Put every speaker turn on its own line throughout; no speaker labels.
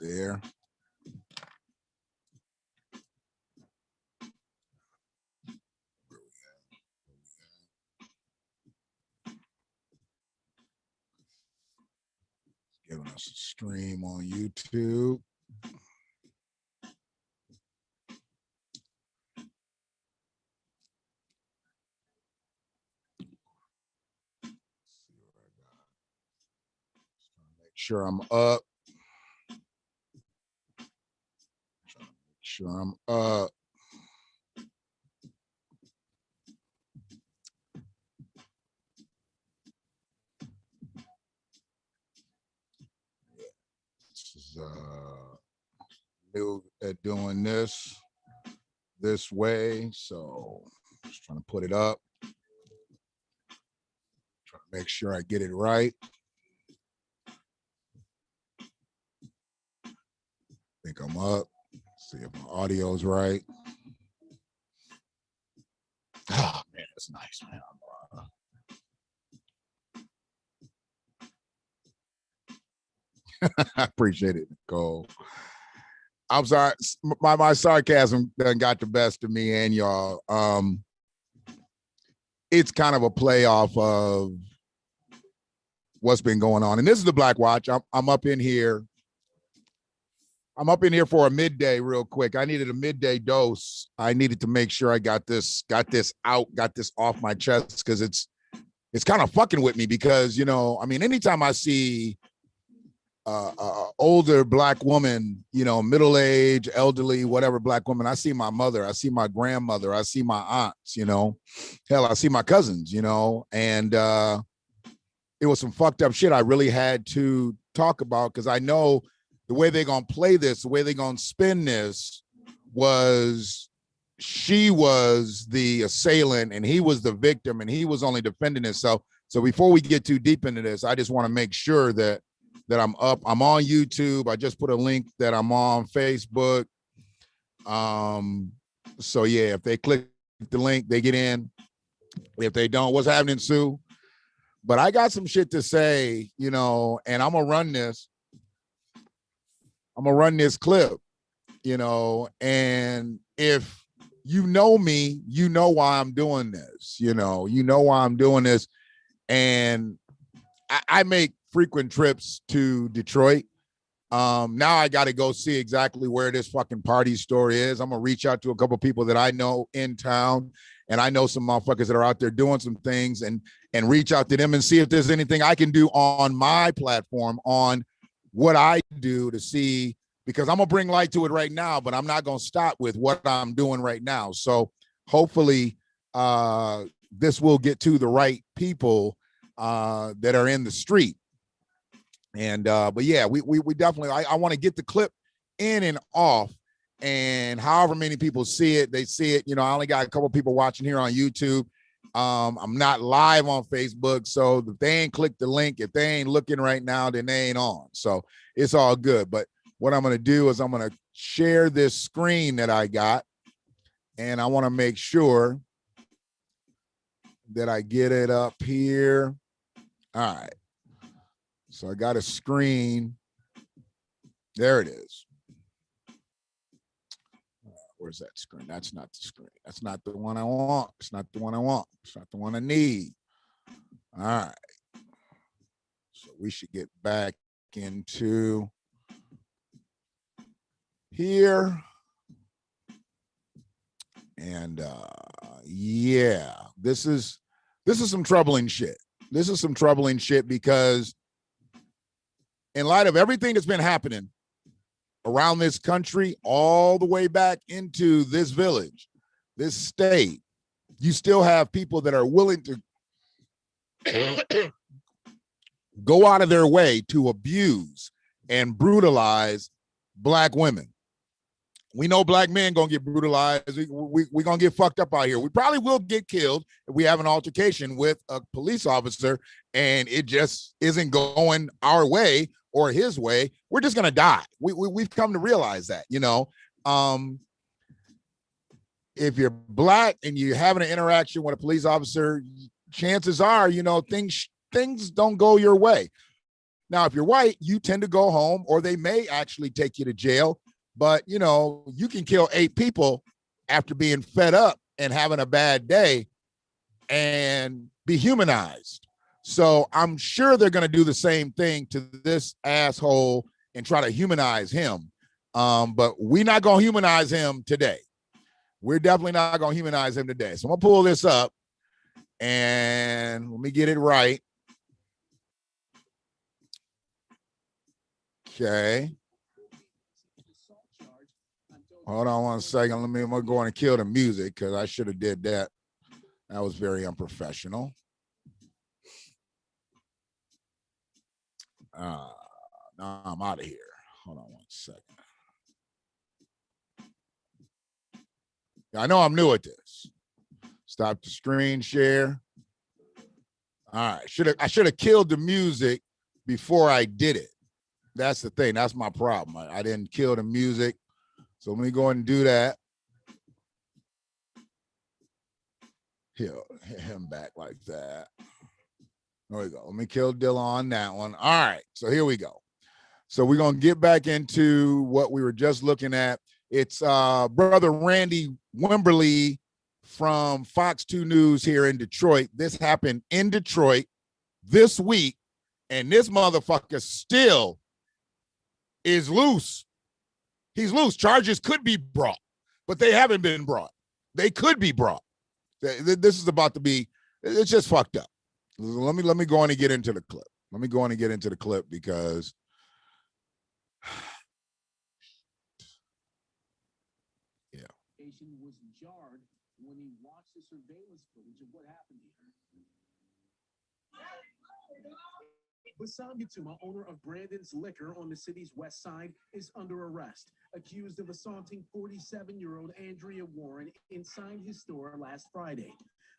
there. Giving us a stream on YouTube. Make sure I'm up. Make sure I'm up. New at doing this way, so just trying to put it up, trying to make sure I get it right. I think I'm up. See if my audio's right. Oh man, that's nice, man. I appreciate it, Nicole. I'm sorry, my sarcasm done got the best of me and y'all. It's kind of a play off of what's been going on. And this is the BlackWatch. I'm up in here. I'm up in here for a midday real quick. I needed a midday dose. I needed to make sure I got this out, got this off my chest, because it's kind of fucking with me, because, you know, I mean, anytime I see older Black woman, you know, middle-aged, elderly, whatever Black woman, I see my mother, I see my grandmother, I see my aunts, you know, hell, I see my cousins, you know, and it was some fucked up shit I really had to talk about, because I know the way they're gonna play this, the way they're gonna spin this was she was the assailant and he was the victim and he was only defending himself. So before we get too deep into this, I just want to make sure that I'm up. I'm on YouTube. I just put a link that I'm on Facebook. So yeah, if they click the link, they get in. If they don't, what's happening, Sue? But I got some shit to say, you know, and I'm gonna run this. I'm gonna run this clip, you know, and if you know me, you know why I'm doing this, you know why I'm doing this. And I make frequent trips to Detroit. Now I got to go see exactly where this fucking party store is. I'm gonna reach out to a couple people that I know in town, and I know some motherfuckers that are out there doing some things, and reach out to them and see if there's anything I can do on my platform, on what I do, to see, because I'm gonna bring light to it right now, but I'm not gonna stop with what I'm doing right now. So hopefully this will get to the right people that are in the street. And but yeah, we definitely, I want to get the clip in and off, and however many people see it, they see it. You know, I only got a couple people watching here on YouTube. I'm not live on Facebook, so if they ain't clicked the link, if they ain't looking right now, then they ain't on. So it's all good. But what I'm going to do is I'm going to share this screen that I got, and I want to make sure that I get it up here. All right. So I got a screen. There it is. Where's that screen? That's not the screen. That's not the one I want. It's not the one I want. It's not the one I need. All right. So we should get back into here. And yeah, this is some troubling shit. This is some troubling shit, because in light of everything that's been happening around this country, all the way back into this village, this state, you still have people that are willing to go out of their way to abuse and brutalize Black women. We know Black men gonna get brutalized. We gonna get fucked up out here. We probably will get killed if we have an altercation with a police officer and it just isn't going our way or his way. We're just gonna die. We've come to realize that, you know. If you're Black and you're having an interaction with a police officer, chances are, you know, things don't go your way. Now, if you're white, you tend to go home, or they may actually take you to jail. But, you know, you can kill 8 people after being fed up and having a bad day and be humanized. So I'm sure they're going to do the same thing to this asshole and try to humanize him. But we're not going to humanize him today. We're definitely not going to humanize him today. So I'm going to pull this up and let me get it right. Okay. Hold on one second. I'm going to go and kill the music because I should have did that. That was very unprofessional. Now I'm out of here. Hold on one second. I know I'm new at this. Stop the screen share. All right. I should have killed the music before I did it. That's the thing. That's my problem. I didn't kill the music. So let me go ahead and do that. Here, hit him back like that. There we go. Let me kill Dilla on that one. All right. So here we go. So we're going to get back into what we were just looking at. It's brother Randy Wimberly from Fox 2 News here in Detroit. This happened in Detroit this week, and this motherfucker still is loose. He's loose. Charges could be brought, but they haven't been brought. They could be brought. This is about to be, it's just fucked up. Let me go on and get into the clip. Let me go on and get into the clip because yeah.
Was jarred when he watched the surveillance footage of what happened here. Bassam Yatuma, owner of Brandon's Liquor on the city's west side, is under arrest, accused of assaulting 47-year-old Andrea Warren inside his store last Friday.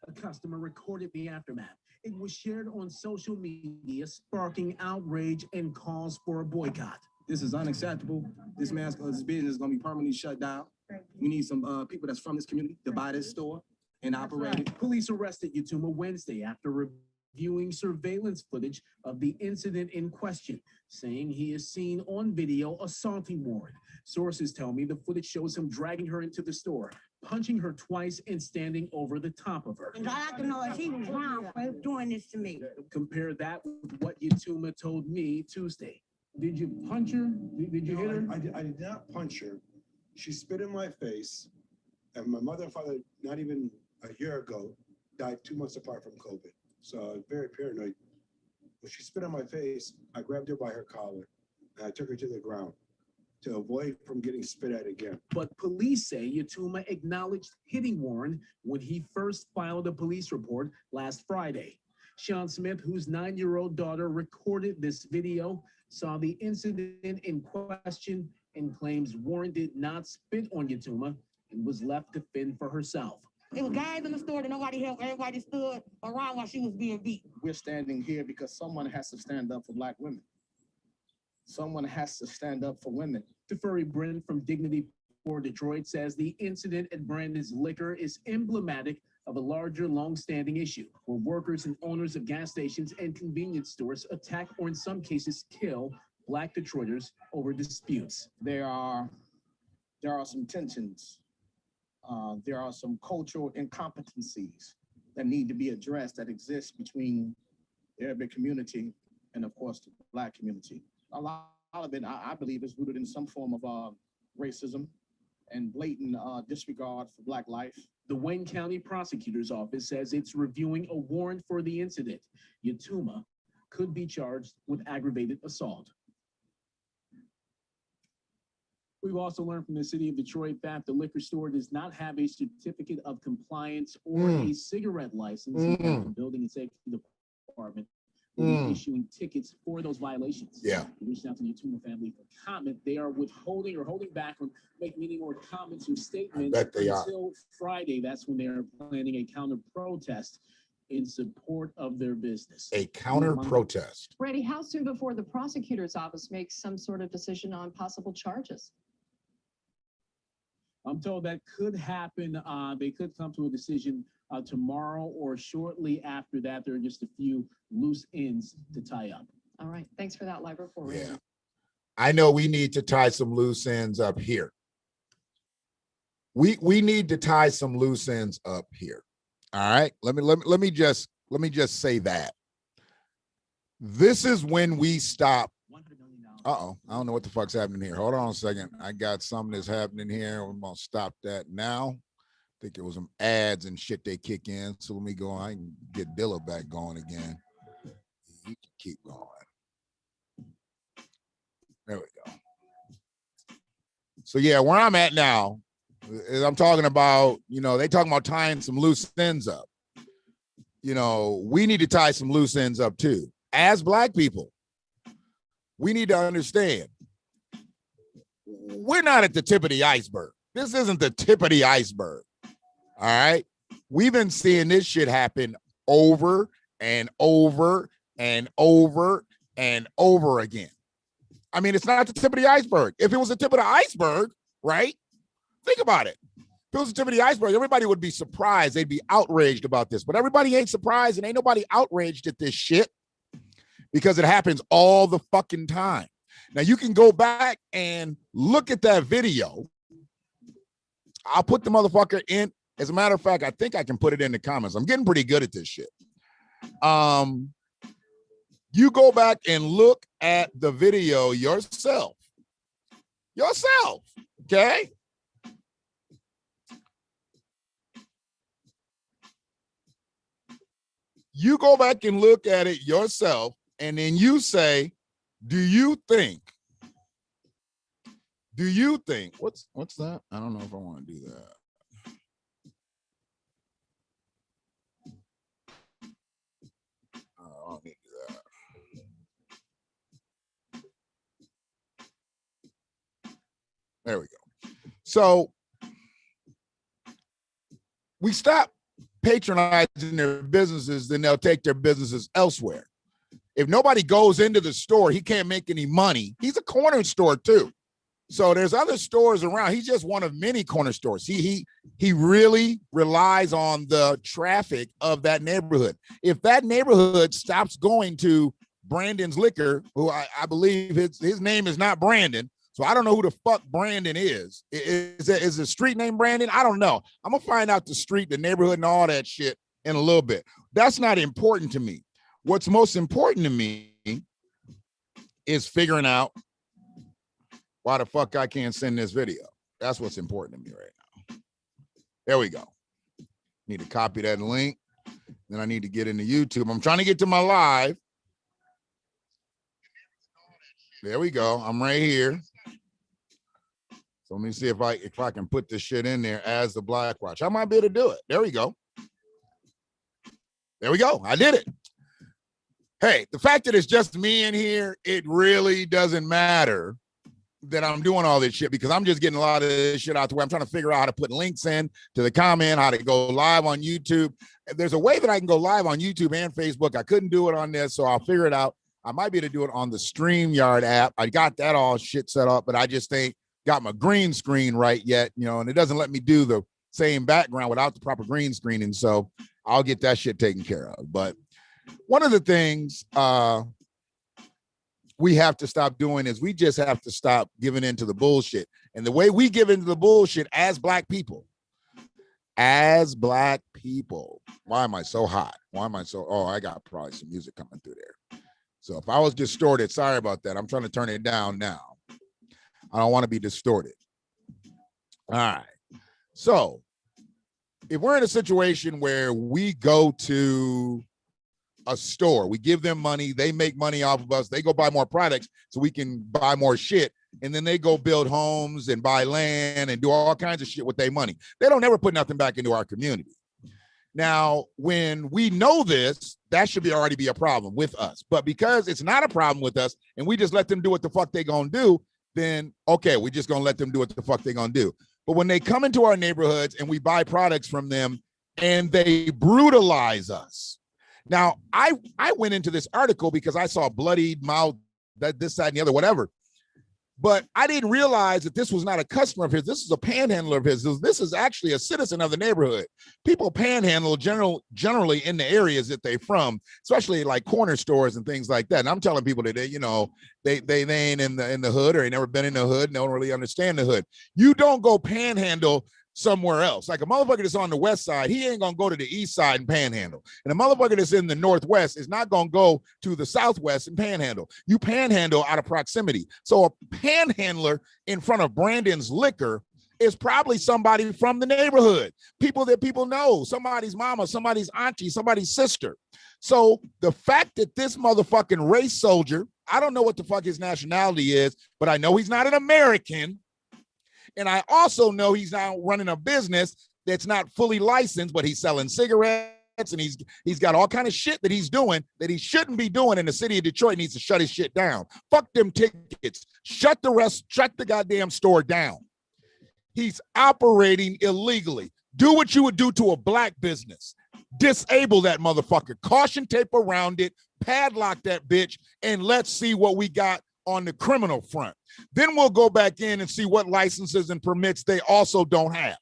A customer recorded the aftermath. It was shared on social media, sparking outrage and calls for a boycott.
This is unacceptable. This man's business is going to be permanently shut down. We need some people that's from this community to buy this store and operate it.
Police arrested Yatuma Wednesday after reviewing surveillance footage of the incident in question, saying he is seen on video assaulting Warren. Sources tell me the footage shows him dragging her into the store, punching her twice and standing over the top of her.
And I like to know if he was wrong for doing this to me.
Compare that with what Yatuma told me Tuesday. Did you punch her? Did you hit her?
I did not punch her. She spit in my face, and my mother and father, not even a year ago, died 2 months apart from COVID. So I was very paranoid. When she spit on my face, I grabbed her by her collar, and I took her to the ground to avoid from getting spit at again.
But police say Yatuma acknowledged hitting Warren when he first filed a police report last Friday. Sean Smith, whose 9-year-old daughter recorded this video, saw the incident in question and claims Warren did not spit on Yatuma and was left to fend for herself.
There were guys in the store that nobody helped. Everybody stood around while she was being beat.
We're standing here because someone has to stand up for Black women. Someone has to stand up for women.
DeFurry Brent from Dignity for Detroit says the incident at Brandon's Liquor is emblematic of a larger, long-standing issue where workers and owners of gas stations and convenience stores attack or in some cases kill Black Detroiters over disputes.
There are some tensions. There are some cultural incompetencies that need to be addressed that exist between the Arabic community and, of course, the Black community. A lot of it, I believe, is rooted in some form of racism and blatant disregard for Black life.
The Wayne County Prosecutor's Office says it's reviewing a warrant for the incident. Yatuma could be charged with aggravated assault. We've also learned from the city of Detroit that the liquor store does not have a certificate of compliance or a cigarette license. The Building and Safety Department will be issuing tickets for those violations.
Yeah.
We reached out to the Yatuma family for comment. They are withholding or holding back on making any more comments or statements until Friday. That's when they are planning a counter protest in support of their business.
A counter protest.
Randy, how soon before the prosecutor's office makes some sort of decision on possible charges?
I'm told that could happen. They could come to a decision tomorrow or shortly after that. There are just a few loose ends to tie up.
All right. Thanks for that live report.
Yeah. I know we need to tie some loose ends up here. We need to tie some loose ends up here. All right. Let me just say that. This is when we stop. Uh-oh. I don't know what the fuck's happening here. Hold on a second. I got something that's happening here. I'm gonna stop that now. I think it was some ads and shit they kick in. So let me go. I can get Dilla back going again. You can keep going. There we go. So yeah, where I'm at now is I'm talking about, you know, they talking about tying some loose ends up. You know, we need to tie some loose ends up too. As Black people, we need to understand we're not at the tip of the iceberg. This isn't the tip of the iceberg. All right. We've been seeing this shit happen over and over and over and over again. I mean, it's not the tip of the iceberg. If it was the tip of the iceberg, right? Think about it. If it was the tip of the iceberg, everybody would be surprised. They'd be outraged about this. But everybody ain't surprised and ain't nobody outraged at this shit because it happens all the fucking time. Now, you can go back and look at that video. I'll put the motherfucker in. As a matter of fact, I think I can put it in the comments. I'm getting pretty good at this shit. You go back and look at the video yourself. Okay? You go back and look at it yourself, and then you say, do you think, what's that? I don't know if I want to do that. I don't need to do that. There we go. So we stop patronizing their businesses, then they'll take their businesses elsewhere. If nobody goes into the store, he can't make any money. He's a corner store too. So there's other stores around. He's just one of many corner stores. He really relies on the traffic of that neighborhood. If that neighborhood stops going to Brandon's Liquor, who I believe his name is not Brandon, so I don't know who the fuck Brandon is. Is the street name Brandon? I don't know. I'm gonna find out the street, the neighborhood, and all that shit in a little bit. That's not important to me. What's most important to me is figuring out why the fuck I can't send this video. That's what's important to me right now. There we go. Need to copy that link. Then I need to get into YouTube. I'm trying to get to my live. There we go. I'm right here. So let me see if I can put this shit in there as the BlackWatch. I might be able to do it. There we go. There we go. I did it. Hey, the fact that it's just me in here, it really doesn't matter that I'm doing all this shit because I'm just getting a lot of this shit out the way. I'm trying to figure out how to put links in to the comment, how to go live on YouTube. There's a way that I can go live on YouTube and Facebook. I couldn't do it on this, so I'll figure it out. I might be able to do it on the StreamYard app. I got that all shit set up, but I just ain't got my green screen right yet, you know, and it doesn't let me do the same background without the proper green screening. So I'll get that shit taken care of. But one of the things we have to stop doing is we just have to stop giving into the bullshit. And the way we give into the bullshit as Black people, why am I so hot? Why am I so, oh, I got probably some music coming through there. So if I was distorted, sorry about that. I'm trying to turn it down now. I don't want to be distorted. All right. So if we're in a situation where we go to a store, we give them money, they make money off of us, they go buy more products so we can buy more shit, and then they go build homes and buy land and do all kinds of shit with their money. They don't ever put nothing back into our community. Now, when we know this, that should already be a problem with us. But because it's not a problem with us and we just let them do what the fuck they gonna do, then okay, we're just gonna let them do what the fuck they gonna do. But when they come into our neighborhoods and we buy products from them and they brutalize us. Now, I went into this article because I saw bloodied mouth, that this, that, and the other, whatever. But I didn't realize that this was not a customer of his. This is a panhandler of his. This is actually a citizen of the neighborhood. People panhandle generally in the areas that they're from, especially like corner stores and things like that. And I'm telling people that they ain't in the hood, or ain't never been in the hood and don't really understand the hood. You don't go panhandle somewhere else. Like a motherfucker that's on the west side, he ain't gonna go to the east side and panhandle. And a motherfucker that's in the northwest is not gonna go to the southwest and panhandle. You panhandle out of proximity. So a panhandler in front of Brandon's Liquor is probably somebody from the neighborhood, people that people know, somebody's mama, somebody's auntie, somebody's sister. So the fact that this motherfucking race soldier, I don't know what the fuck his nationality is, but I know he's not an American. And I also know he's now running a business that's not fully licensed, but he's selling cigarettes and he's got all kind of shit that he's doing that he shouldn't be doing in the city of Detroit. Needs to shut his shit down. Fuck them tickets. Shut the goddamn store down. He's operating illegally. Do what you would do to a black business. Disable that motherfucker. Caution tape around it. Padlock that bitch. And let's see what we got on the criminal front. Then we'll go back in and see what licenses and permits they also don't have.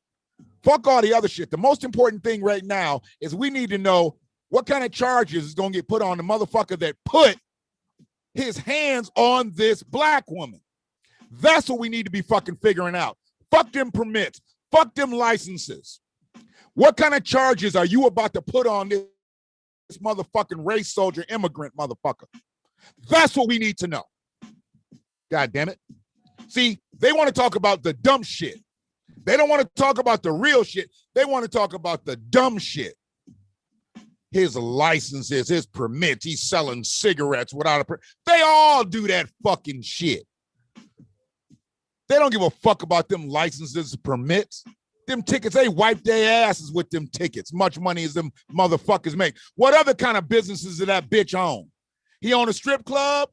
Fuck all the other shit. The most important thing right now is we need to know what kind of charges is going to get put on the motherfucker that put his hands on this black woman. That's what we need to be fucking figuring out. Fuck them permits. Fuck them licenses. What kind of charges are you about to put on this motherfucking race soldier immigrant motherfucker? That's what we need to know. God damn it. See, they want to talk about the dumb shit. They don't want to talk about the real shit. They want to talk about the dumb shit. His licenses, his permits, he's selling cigarettes without a permit. They all do that fucking shit. They don't give a fuck about them licenses, permits. Them tickets, they wipe their asses with them tickets. Much money as them motherfuckers make. What other kind of businesses does that bitch own? He own a strip club?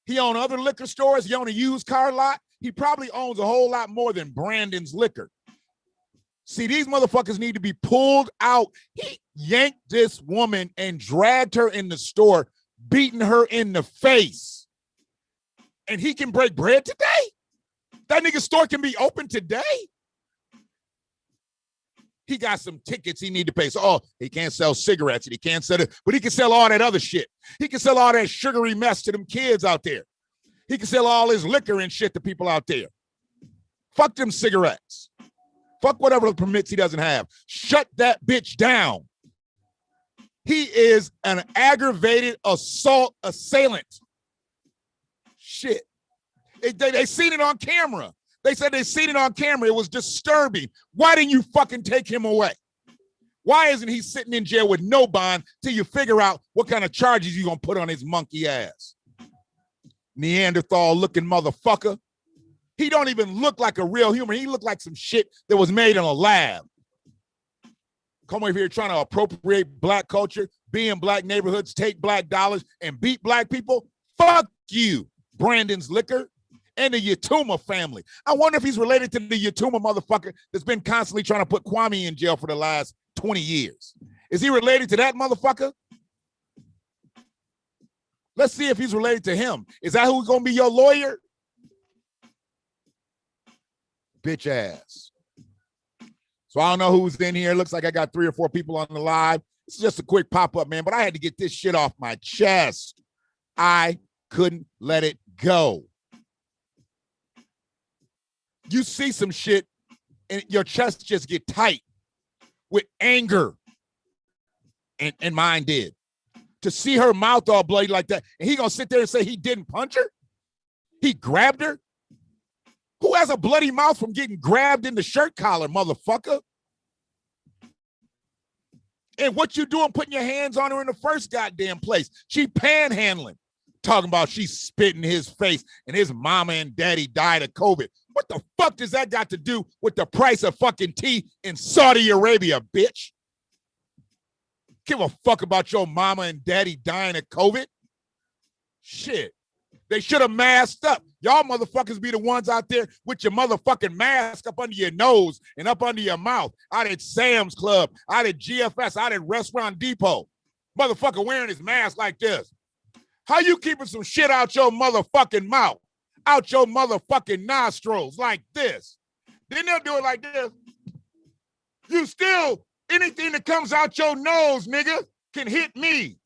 He own other liquor stores? He own a used car lot? He probably owns a whole lot more than Brandon's Liquor. See, these motherfuckers need to be pulled out. He yanked this woman and dragged her in the store, beating her in the face. And he can break bread today? That nigga's store can be open today? He got some tickets he need to pay. So, he can't sell cigarettes and he can't sell it, but he can sell all that other shit. He can sell all that sugary mess to them kids out there. He can sell all his liquor and shit to people out there. Fuck them cigarettes. Fuck whatever permits he doesn't have. Shut that bitch down. He is an aggravated assault assailant. Shit. They seen it on camera. They said they seen it on camera. It was disturbing. Why didn't you fucking take him away? Why isn't he sitting in jail with no bond till you figure out what kind of charges you gonna put on his monkey ass? Neanderthal looking motherfucker. He don't even look like a real human. He looked like some shit that was made in a lab. Come over here trying to appropriate black culture, be in black neighborhoods, take black dollars, and beat black people. Fuck you, Brandon's Liquor. And the Yatuma family. I wonder if he's related to the Yatuma motherfucker that's been constantly trying to put Kwame in jail for the last 20 years. Is he related to that motherfucker? Let's see if he's related to him. Is that who's going to be your lawyer? Bitch ass. So I don't know who's in here. Looks like I got 3 or 4 people on the live. This is just a quick pop-up, man, but I had to get this shit off my chest. I couldn't let it go. You see some shit and your chest just get tight with anger. And mine did. To see her mouth all bloody like that, and he gonna sit there and say he didn't punch her? He grabbed her? Who has a bloody mouth from getting grabbed in the shirt collar, motherfucker? And what you doing putting your hands on her in the first goddamn place? She panhandling. Talking about she's spitting his face and his mama and daddy died of COVID. What the fuck does that got to do with the price of fucking tea in Saudi Arabia, bitch? Give a fuck about your mama and daddy dying of COVID? Shit. They should have masked up. Y'all motherfuckers be the ones out there with your motherfucking mask up under your nose and up under your mouth. Out at Sam's Club, out at GFS, out at Restaurant Depot. Motherfucker wearing his mask like this. How you keeping some shit out your motherfucking mouth? out your motherfucking nostrils like this. Then they'll do it like this. You still, anything that comes out your nose, nigga, can hit me.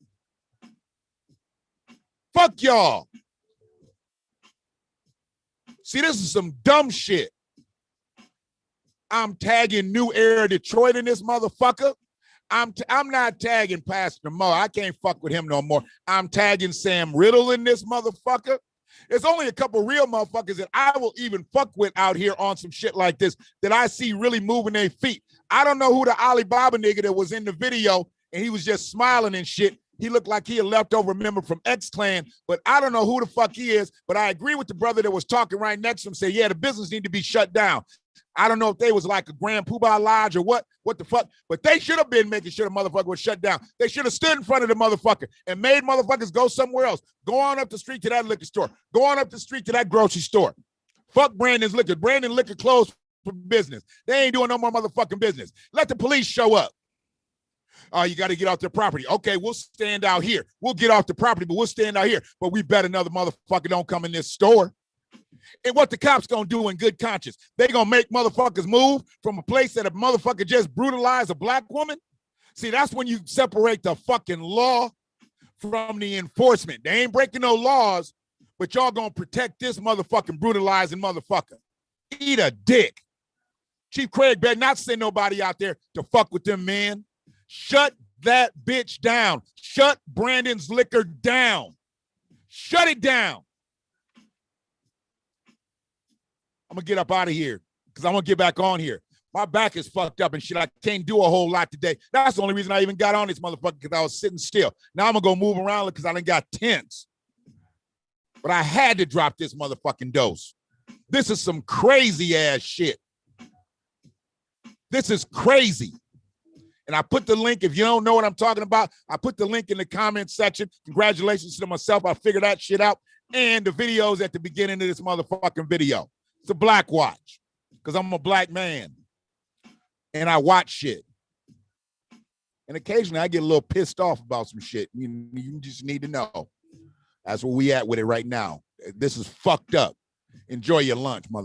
Fuck y'all. See, this is some dumb shit. I'm tagging New Era Detroit in this motherfucker. I'm not tagging Pastor Mo. I can't fuck with him no more. I'm tagging Sam Riddle in this motherfucker. There's only a couple real motherfuckers that I will even fuck with out here on some shit like this that I see really moving their feet. I don't know who the Alibaba nigga that was in the video and he was just smiling and shit. He looked like he a leftover member from X-Clan, but I don't know who the fuck he is, but I agree with the brother that was talking right next to him, say, yeah, the business need to be shut down. I don't know if they was like a Grand Poobah Lodge or what the fuck, but they should have been making sure the motherfucker was shut down. They should have stood in front of the motherfucker and made motherfuckers go somewhere else. Go on up the street to that liquor store. Go on up the street to that grocery store. Fuck Brandon's Liquor. Brandon Liquor closed for business. They ain't doing no more motherfucking business. Let the police show up. Oh, you got to get off their property. Okay, we'll stand out here. We'll get off the property, but we'll stand out here. But we bet another motherfucker don't come in this store. And what the cops gonna do in good conscience? They gonna make motherfuckers move from a place that a motherfucker just brutalized a black woman? See, that's when you separate the fucking law from the enforcement. They ain't breaking no laws, but y'all gonna protect this motherfucking brutalizing motherfucker. Eat a dick. Chief Craig better not send nobody out there to fuck with them, man. Shut that bitch down. Shut Brandon's Liquor down. Shut it down. I'm going to get up out of here because I'm going to get back on here. My back is fucked up and shit. I can't do a whole lot today. That's the only reason I even got on this motherfucker, because I was sitting still. Now I'm going to go move around because I done got tense. But I had to drop this motherfucking dose. This is some crazy ass shit. This is crazy. And I put the link, if you don't know what I'm talking about, I put the link in the comment section. Congratulations to myself. I figured that shit out. And the videos at the beginning of this motherfucking video. It's a BlackWatch because I'm a black man and I watch shit. And occasionally I get a little pissed off about some shit. You just need to know. That's where we at with it right now. This is fucked up. Enjoy your lunch, motherfucker.